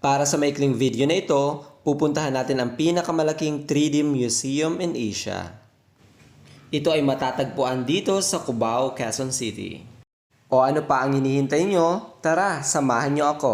Para sa maikling video na ito, pupuntahan natin ang pinakamalaking 3D museum in Asia. Ito ay matatagpuan dito sa Cubao, Quezon City. O ano pa ang hinihintay nyo? Tara, samahan nyo ako.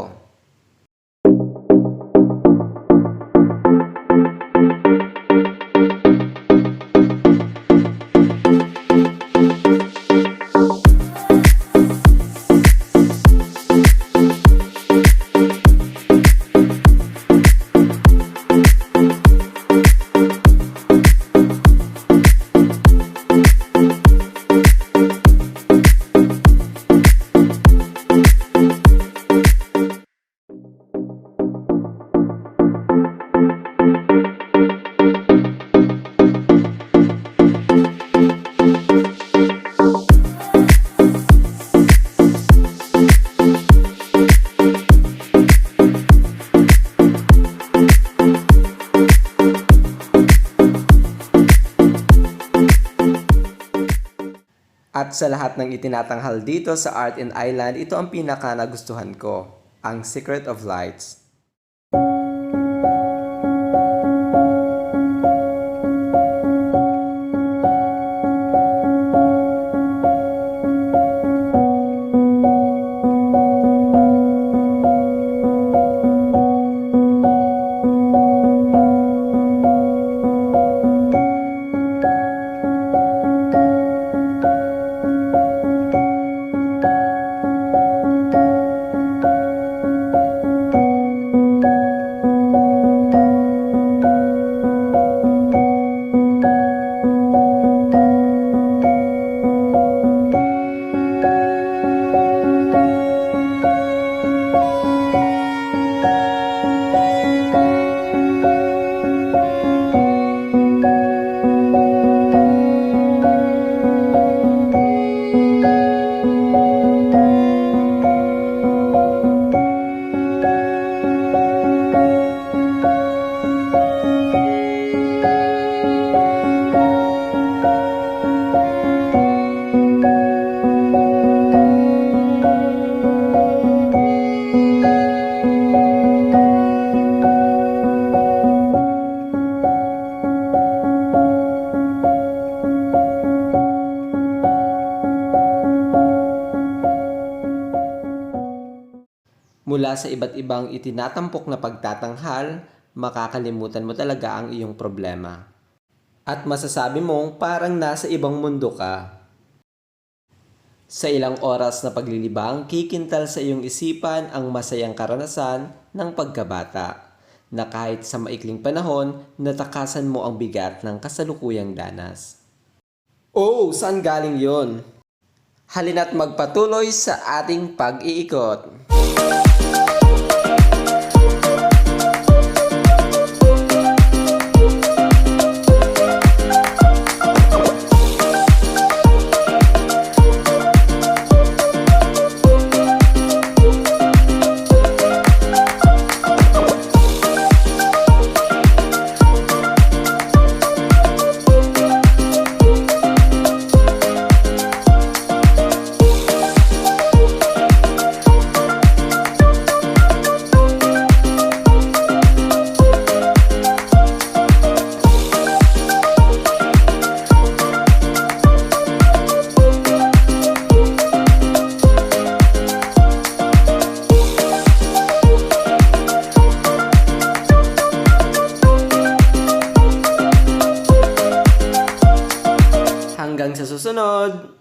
At sa lahat ng itinatanghal dito sa Art and Island, ito ang pinaka nagustuhan ko, ang Secret of Lights. Mula sa iba't ibang itinatampok na pagtatanghal, makakalimutan mo talaga ang iyong problema. At masasabi mong parang nasa ibang mundo ka. Sa ilang oras na paglilibang, kikintal sa iyong isipan ang masayang karanasan ng pagkabata, na kahit sa maikling panahon, natakasan mo ang bigat ng kasalukuyang danas. Oh, saan galing yon? Halina't magpatuloy sa ating pag-iikot. Hanggang sa susunod!